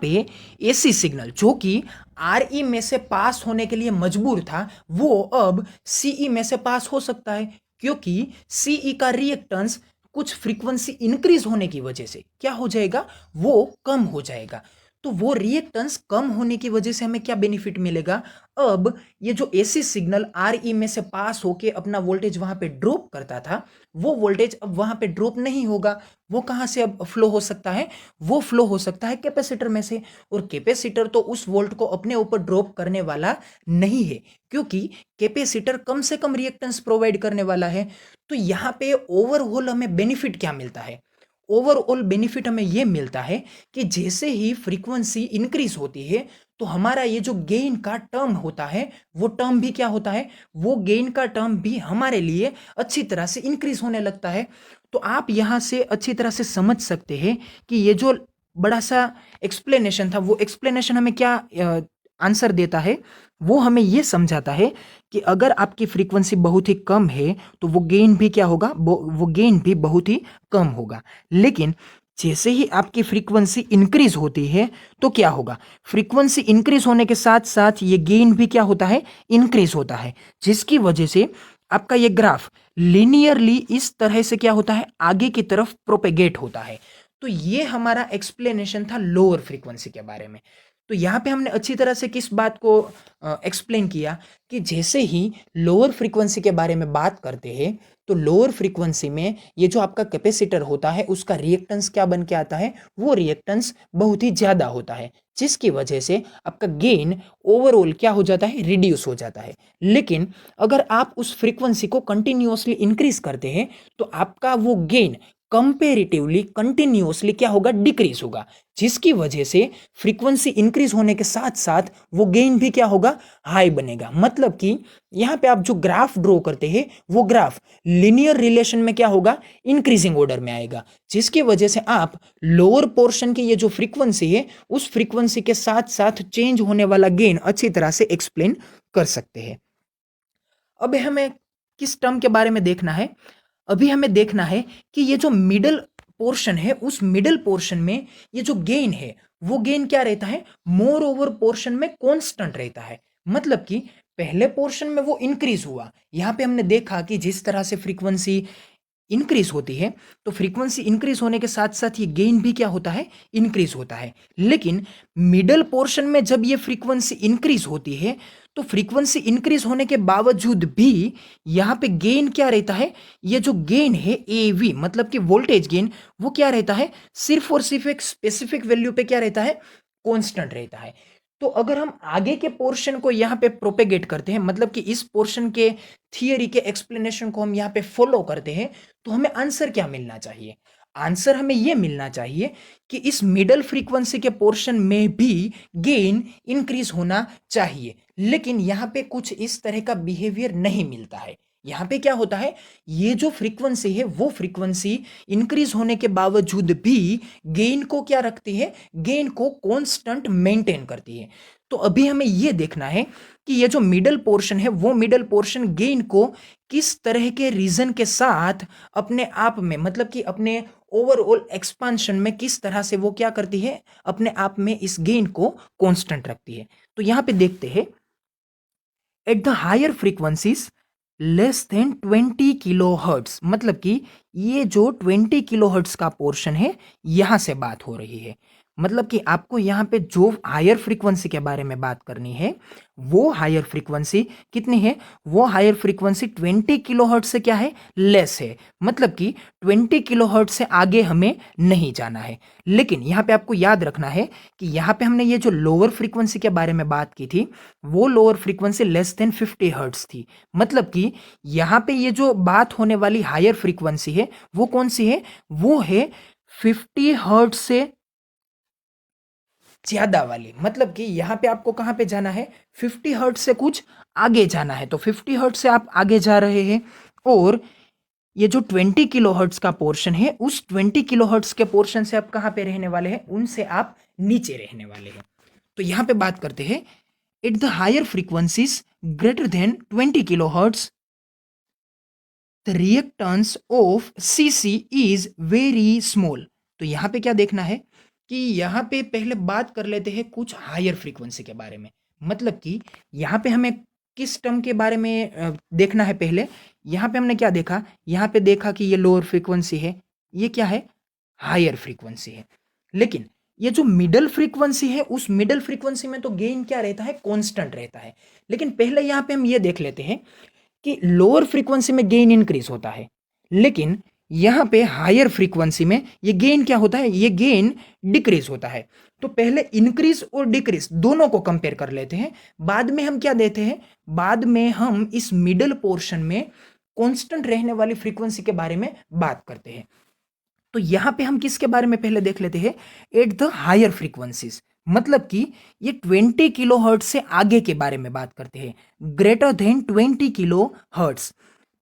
पे एसी सिग्नल जो कि आर ई में से पास होने के लिए मजबूर था वो अब सीई में से पास हो सकता है, क्योंकि सीई का रिएक्टेंस कुछ फ्रीक्वेंसी इंक्रीज होने की वजह से क्या हो जाएगा, वो कम हो जाएगा। तो वो रिएक्टेंस कम होने की वजह से हमें क्या बेनिफिट मिलेगा, अब ये जो एसी सिग्नल आर ई में से पास होके अपना वोल्टेज वहां पे ड्रॉप करता था वो वोल्टेज अब वहां पे ड्रॉप नहीं होगा। वो कहां से अब फ्लो हो सकता है, वो फ्लो हो सकता है कैपेसिटर में से। और कैपेसिटर तो उस वोल्ट को अपने ऊपर ड्रॉप करने वाला नहीं है, क्योंकि कैपेसिटर कम से कम रिएक्टेंस प्रोवाइड करने वाला है। तो यहाँ पे ओवरऑल हमें बेनिफिट क्या मिलता है, ओवरऑल बेनिफिट हमें यह मिलता है कि जैसे ही फ्रीक्वेंसी इंक्रीज होती है तो हमारा ये जो गेन का टर्म होता है वो टर्म भी क्या होता है, वो गेन का टर्म भी हमारे लिए अच्छी तरह से इंक्रीज होने लगता है। तो आप यहां से अच्छी तरह से समझ सकते हैं कि ये जो बड़ा सा एक्सप्लेनेशन था वो एक्सप्लेनेशन हमें क्या आंसर देता है, वो हमें ये समझाता है कि अगर आपकी फ्रीक्वेंसी बहुत ही कम है तो वो गेन भी क्या होगा, वो गेन भी बहुत ही कम होगा। लेकिन जैसे ही आपकी फ्रीक्वेंसी इंक्रीज होती है तो क्या होगा, फ्रीक्वेंसी इंक्रीज होने के साथ साथ ये गेन भी क्या होता है, इंक्रीज होता है, जिसकी वजह से आपका ये ग्राफ लिनियरली इस तरह से क्या होता है, आगे की तरफ प्रोपेगेट होता है। तो ये हमारा एक्सप्लेनेशन था लोअर फ्रीक्वेंसी के बारे में। तो यहाँ पे हमने अच्छी तरह से किस बात को एक्सप्लेन किया कि जैसे ही लोअर फ्रीक्वेंसी के बारे में बात करते हैं तो लोअर फ्रीक्वेंसी में ये जो आपका कैपेसिटर होता है उसका रिएक्टेंस क्या बन के आता है, वो रिएक्टेंस बहुत ही ज़्यादा होता है, जिसकी वजह से आपका गेन ओवरऑल क्या हो जाता है, रिड्यूस हो जाता है। लेकिन अगर आप उस फ्रीक्वेंसी को कंटिन्यूअसली इंक्रीज करते हैं तो आपका वो गेन कंपेरेटिवली कंटिन्यूअसली क्या होगा, डिक्रीज होगा, जिसकी वजह से फ्रीक्वेंसी इंक्रीज होने के साथ साथ वो गेन भी क्या होगा, हाई बनेगा। मतलब कि यहाँ पे आप जो ग्राफ ड्रॉ करते हैं वो ग्राफ लिनियर रिलेशन में क्या होगा, इंक्रीजिंग ऑर्डर में आएगा, जिसकी वजह से आप लोअर पोर्शन की ये जो फ्रीक्वेंसी है उस फ्रीक्वेंसी के साथ साथ चेंज होने वाला गेन अच्छी तरह से एक्सप्लेन कर सकते हैं। अब हमें किस टर्म के बारे में देखना है, अभी हमें देखना है कि ये जो मिडल पोर्शन है उस मिडल पोर्शन में ये जो गेन है वो गेन क्या रहता है, मोर ओवर पोर्शन में कांस्टेंट रहता है। मतलब कि पहले पोर्शन में वो इंक्रीज हुआ, यहां पे हमने देखा कि जिस तरह से फ्रीक्वेंसी इंक्रीज होती है तो फ्रीक्वेंसी इंक्रीज होने के साथ साथ ये गेन भी क्या होता है, इंक्रीज होता है। लेकिन मिडल पोर्शन में जब ये फ्रीक्वेंसी इंक्रीज होती है तो फ्रीक्वेंसी इंक्रीज होने के बावजूद भी यहाँ पे गेन क्या रहता है, ये जो गेन है ए वी मतलब कि वोल्टेज गेन, वो क्या रहता है, सिर्फ और सिर्फ एक स्पेसिफिक वैल्यू पे क्या रहता है, कांस्टेंट रहता है। तो अगर हम आगे के पोर्शन को यहाँ पे प्रोपेगेट करते हैं, मतलब कि इस पोर्शन के थियरी के एक्सप्लेनेशन को हम यहाँ पे फॉलो करते हैं तो हमें आंसर क्या मिलना चाहिए, आंसर हमें यह मिलना चाहिए कि इस मिडल फ्रीक्वेंसी के पोर्शन में भी गेन इंक्रीज होना चाहिए। लेकिन यहाँ पे कुछ इस तरह का बिहेवियर नहीं मिलता है। यहाँ पे क्या होता है, ये जो फ्रीक्वेंसी है वो फ्रीक्वेंसी इंक्रीज होने के बावजूद भी गेन को क्या रखती है, गेन को कांस्टेंट मेंटेन करती है। तो अभी हमें यह देखना है कि ये जो मिडल पोर्शन है वो मिडल पोर्शन गेन को किस तरह के रीजन के साथ अपने आप में, मतलब कि अपने ओवरऑल एक्सपांशन में किस तरह से वो क्या करती है, अपने आप में इस गेन को कांस्टेंट रखती है। तो यहां पे देखते हैं, at the higher frequencies less than 20 kilo hertz, मतलब कि ये जो 20 किलो हर्ट्स का पोर्शन है यहां से बात हो रही है। मतलब कि आपको यहाँ पे जो हायर फ्रीक्वेंसी के बारे में बात करनी है, वो हायर फ्रीक्वेंसी कितनी है? वो हायर फ्रीक्वेंसी 20 किलोहर्ट्ज से क्या है? लेस है। मतलब कि 20 किलोहर्ट्ज से आगे हमें नहीं जाना है। लेकिन यहाँ पे आपको याद रखना है कि यहाँ पे हमने ये जो लोअर फ्रीक्वेंसी के बारे में बात की थी, वो lower frequency less than 50 hertz थी। मतलब कि यहाँ पे ये जो बात होने वाली हायर फ्रीक्वेंसी है, वो कौन सी है? वो है 50 हर्ट्ज से ज्यादा वाली। मतलब कि यहाँ पे आपको कहाँ पे जाना है? 50 हर्ट्ज से कुछ आगे जाना है। तो 50 हर्ट्ज से आप आगे जा रहे हैं, और ये जो 20 किलो हर्ट्ज का पोर्शन है, उस 20 किलो हर्ट्ज के पोर्शन से आप कहाँ पे रहने वाले हैं? उनसे आप नीचे रहने वाले हैं। तो यहाँ पे बात करते हैं, at the higher frequencies greater than 20 kilo hertz the reactance of CC is very small. तो यहाँ पे क्या देखना है कि यहाँ पे पहले बात कर लेते हैं कुछ हायर फ्रीक्वेंसी के बारे में। मतलब कि यहाँ पे हमें किस टर्म के बारे में देखना है? पहले यहाँ पे हमने क्या देखा? यहाँ पे देखा कि ये लोअर फ्रीक्वेंसी है, ये क्या है? हायर फ्रीक्वेंसी है। लेकिन ये जो मिडल फ्रीक्वेंसी है, उस मिडल फ्रीक्वेंसी में तो गेन क्या रहता है? कांस्टेंट रहता है। लेकिन पहले यहाँ पे हम ये देख लेते हैं कि लोअर फ्रीक्वेंसी में गेन इंक्रीज होता है, लेकिन यहां पे हायर फ्रीक्वेंसी में ये गेन क्या होता है? ये गेन डिक्रीज होता है। तो पहले इंक्रीज और डिक्रीज दोनों को कंपेयर कर लेते हैं। बाद में हम क्या देते हैं? बाद में हम इस मिडल पोर्शन में कांस्टेंट रहने वाली फ्रीक्वेंसी के बारे में बात करते हैं। तो यहां पे हम किसके बारे में पहले देख लेते हैं? At the higher frequencies. मतलब कि ये 20 किलो हर्ट्ज से आगे के बारे में बात करते हैं। Greater than 20 kilo hertz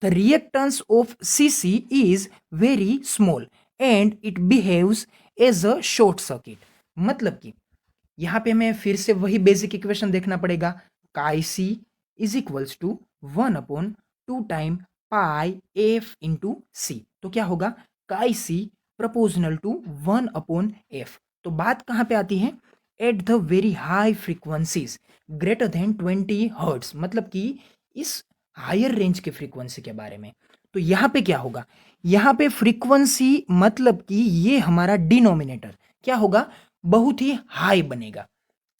the reactance of CC is very small and it behaves as a short circuit. मतलब कि यहां पे हमें फिर से वही बेसिक इक्वेशन देखना पड़ेगा। Chi C is equals to 1/2 time pi f into C. तो क्या होगा? काई सी प्रपोजनल टू 1/f। तो बात कहां पे आती है? At the very high frequencies greater than 20 hertz. मतलब कि इस हायर रेंज के फ्रीक्वेंसी के बारे में। तो यहां पे क्या होगा? यहां पे फ्रीक्वेंसी मतलब कि ये हमारा डिनोमिनेटर क्या होगा? बहुत ही हाई बनेगा,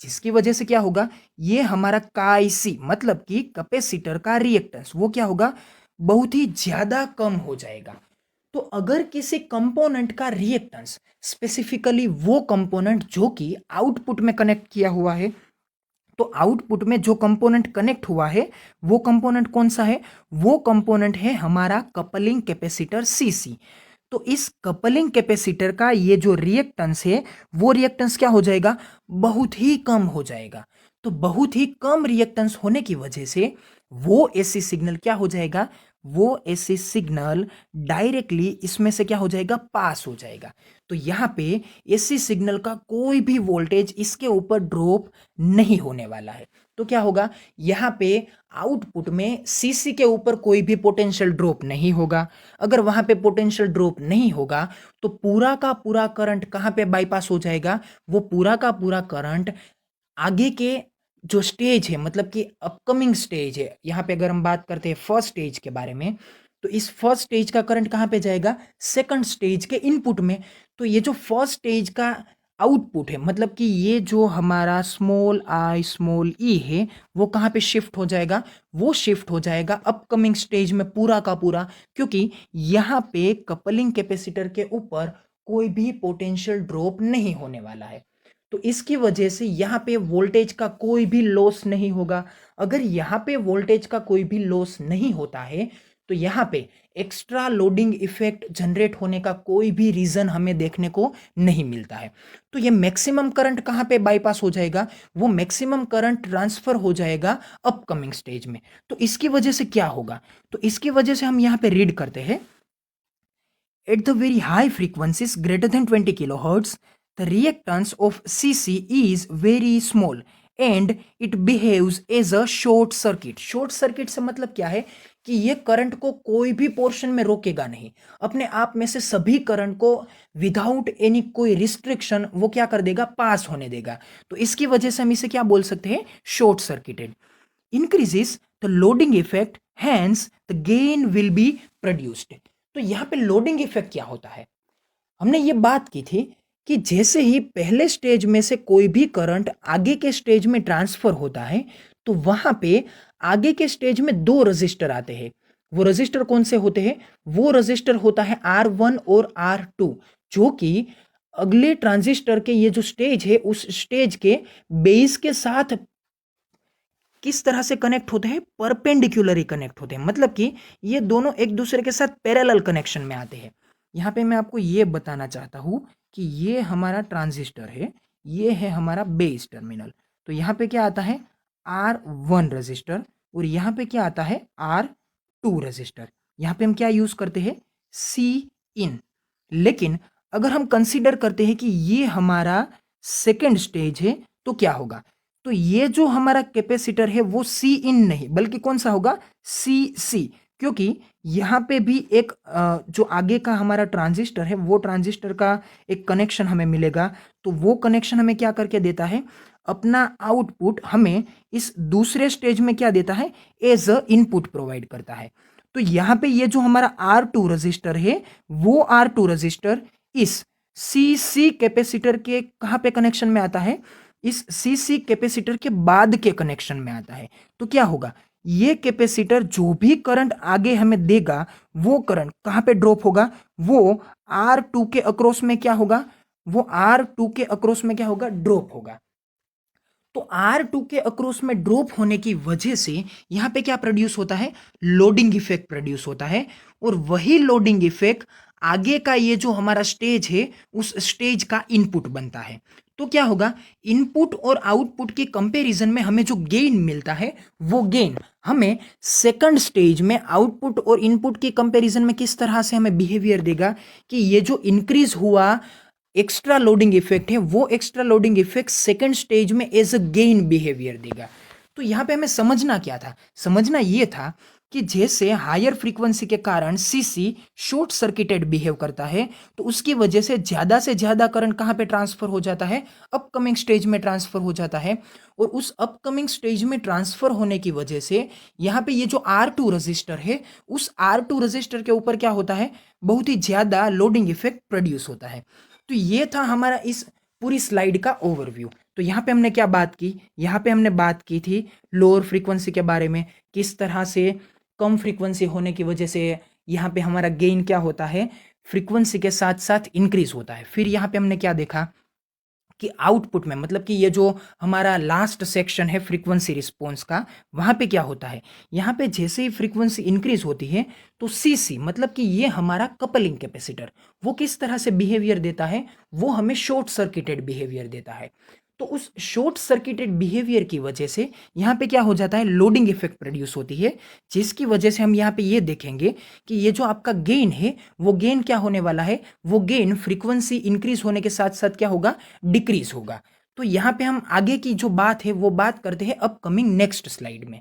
जिसकी वजह से क्या होगा? ये हमारा काईसी मतलब कि कैपेसिटर का रिएक्टेंस वो क्या होगा? बहुत ही ज्यादा कम हो जाएगा। तो अगर किसी कंपोनेंट का रिएक्टेंस, स्पेसिफिकली वो कंपोनेंट जो कि आउटपुट में कनेक्ट किया हुआ है, तो आउटपुट में जो कंपोनेंट कनेक्ट हुआ है, वो कंपोनेंट कौन सा है? वो कंपोनेंट है हमारा कपलिंग कैपेसिटर सीसी। तो इस कपलिंग कैपेसिटर का ये जो रिएक्टेंस है, वो रिएक्टेंस क्या हो जाएगा? बहुत ही कम हो जाएगा। तो बहुत ही कम रिएक्टेंस होने की वजह से वो एसी सिग्नल क्या हो जाएगा? वो एसी सिग्नल डायरेक्टली इसमें से क्या हो जाएगा? पास हो जाएगा। तो यहाँ पे एसी सिग्नल का कोई भी वोल्टेज इसके ऊपर ड्रॉप नहीं होने वाला है। तो क्या होगा? यहाँ पे आउटपुट में सीसी के ऊपर कोई भी पोटेंशियल ड्रॉप नहीं होगा। अगर वहां पे पोटेंशियल ड्रॉप नहीं होगा, तो पूरा का पूरा करंट कहां पे बाईपास हो जाएगा? वो पूरा का पूरा करंट आगे के जो स्टेज है, मतलब कि अपकमिंग स्टेज है, यहाँ पे अगर हम बात करते हैं फर्स्ट स्टेज के बारे में, तो इस फर्स्ट स्टेज का करंट कहाँ पे जाएगा? सेकंड स्टेज के इनपुट में। तो ये जो फर्स्ट स्टेज का आउटपुट है, मतलब कि ये जो हमारा स्मॉल आई स्मॉल ई है, वो कहाँ पे शिफ्ट हो जाएगा? वो शिफ्ट हो जाएगा अपकमिंग स्टेज में पूरा का पूरा, क्योंकि यहाँ पे कपलिंग कैपेसिटर के ऊपर कोई भी पोटेंशियल ड्रॉप नहीं होने वाला है। तो इसकी वजह से यहाँ पे वोल्टेज का कोई भी लॉस नहीं होगा। अगर यहाँ पे वोल्टेज का कोई भी लॉस नहीं होता है, तो यहाँ पे एक्स्ट्रा लोडिंग इफेक्ट जनरेट होने का कोई भी रीजन हमें देखने को नहीं मिलता है। तो ये मैक्सिमम करंट कहाँ पे बाईपास हो जाएगा? वो मैक्सिमम करंट ट्रांसफर हो जाएगा अपकमिंग स्टेज में। तो इसकी वजह से क्या होगा? तो इसकी वजह से हम यहाँ पे रीड करते हैं, at the very high frequencies greater than 20 kilohertz, the reactance of CC is very small and it behaves as a short circuit. Short circuit से मतलब क्या है? कि ये करंट को कोई भी पोर्शन में रोकेगा नहीं, अपने आप में से सभी करंट को विदाउट एनी कोई रिस्ट्रिक्शन वो क्या कर देगा? पास होने देगा। तो इसकी वजह से हम इसे क्या बोल सकते हैं? Short circuited. Increases the loading effect, hence the gain will be produced. तो यहाँ पे लोडिंग इफेक्ट क्या होता है? हमने ये बात की थी कि जैसे ही पहले स्टेज में से कोई भी करंट आगे के स्टेज में ट्रांसफर होता है तो वहां पे आगे के स्टेज में दो रजिस्टर आते हैं। वो रजिस्टर कौन से होते हैं? वो रजिस्टर होता है R1 और R2, जो कि अगले ट्रांजिस्टर के ये जो स्टेज है उस स्टेज के बेस के साथ किस तरह से कनेक्ट होते हैं? परपेंडिकुलरली कनेक्ट होते हैं, मतलब कि ये दोनों एक दूसरे के साथ पैरेलल कनेक्शन में आते हैं। यहाँ पे मैं आपको ये बताना चाहता हूँ कि ये हमारा ट्रांजिस्टर है, ये है हमारा बेस टर्मिनल। तो यहाँ पे क्या आता है? R1 रजिस्टर, और यहाँ पे क्या आता है? R2 register. यहाँ पे हम क्या यूज करते हैं? सी इन। लेकिन अगर हम कंसीडर करते हैं कि ये हमारा सेकेंड स्टेज है तो क्या होगा? तो ये जो हमारा कैपेसिटर है वो सी इन नहीं बल्कि कौन सा होगा? सी सी। क्योंकि यहाँ पे भी एक जो आगे का हमारा ट्रांजिस्टर है वो ट्रांजिस्टर का एक कनेक्शन हमें मिलेगा। तो वो कनेक्शन हमें क्या करके देता है? अपना आउटपुट हमें इस दूसरे स्टेज में क्या देता है? एज अ इनपुट प्रोवाइड करता है। तो यहाँ पे ये जो हमारा R2 रजिस्टर है वो R2 रजिस्टर इस सी सी कैपेसिटर के कहाँ पे कनेक्शन में आता है? इस सी सी कैपेसिटर के बाद के कनेक्शन में आता है। तो क्या होगा? ये कैपेसिटर जो भी करंट आगे हमें देगा वो करंट कहाँ पे ड्रॉप होगा? वो R2 के अक्रॉस में क्या होगा? वो R2 के अक्रॉस में क्या होगा? ड्रॉप होगा। तो R2 के अक्रॉस में ड्रॉप होने की वजह से यहां पे क्या प्रोड्यूस होता है? लोडिंग इफेक्ट प्रोड्यूस होता है, और वही लोडिंग इफेक्ट आगे का ये जो हमारा स्टेज है उस स्टेज का इनपुट बनता है। तो क्या होगा? इनपुट और आउटपुट के कंपैरिजन में हमें जो गेन मिलता है वो गेन हमें सेकंड स्टेज में आउटपुट और इनपुट के कंपैरिजन में किस तरह से हमें बिहेवियर देगा कि ये जो इंक्रीज हुआ एक्स्ट्रा लोडिंग इफेक्ट है वो extra loading effect second stage में एज अ गेन बिहेवियर देगा। तो यहाँ पे हमें समझना क्या था? समझना ये था कि जैसे हायर फ्रीक्वेंसी के कारण सीसी शॉर्ट सर्किटेड बिहेव करता है तो उसकी वजह से ज्यादा करंट कहाँ पे ट्रांसफर हो जाता है? अपकमिंग स्टेज में ट्रांसफर हो जाता है। और उस अपकमिंग स्टेज में ट्रांसफर होने की वजह से यहाँ पे ये जो R2 रजिस्टर है उस R2 रजिस्टर के ऊपर क्या होता है? बहुत ही ज्यादा लोडिंग इफेक्ट प्रोड्यूस होता है। तो ये था हमारा इस पूरी स्लाइड का ओवरव्यू। तो यहाँ पे हमने क्या बात की? यहाँ पे हमने बात की थी लोअर फ्रीक्वेंसी के बारे में, किस तरह से कम फ्रीक्वेंसी होने की वजह से यहाँ पे हमारा गेन क्या होता है? फ्रीक्वेंसी के साथ साथ इंक्रीज होता है। फिर यहाँ पे हमने क्या देखा कि आउटपुट में, मतलब कि ये जो हमारा लास्ट सेक्शन है फ्रीक्वेंसी रिस्पॉन्स का, वहां पे क्या होता है? यहाँ पे जैसे ही फ्रीक्वेंसी इंक्रीज होती है तो सीसी, मतलब कि ये हमारा कपलिंग कैपेसिटर, वो किस तरह से बिहेवियर देता है? वो हमें शॉर्ट सर्किटेड बिहेवियर देता है। तो उस शॉर्ट सर्किटेड बिहेवियर की वजह से यहाँ पे क्या हो जाता है? लोडिंग इफेक्ट प्रोड्यूस होती है, जिसकी वजह से हम यहाँ पे ये देखेंगे कि ये जो आपका गेन है वो गेन क्या होने वाला है? वो गेन फ्रीक्वेंसी इंक्रीज होने के साथ साथ क्या होगा? डिक्रीज होगा। तो यहाँ पे हम आगे की जो बात है वो बात करते हैं अपकमिंग नेक्स्ट स्लाइड में।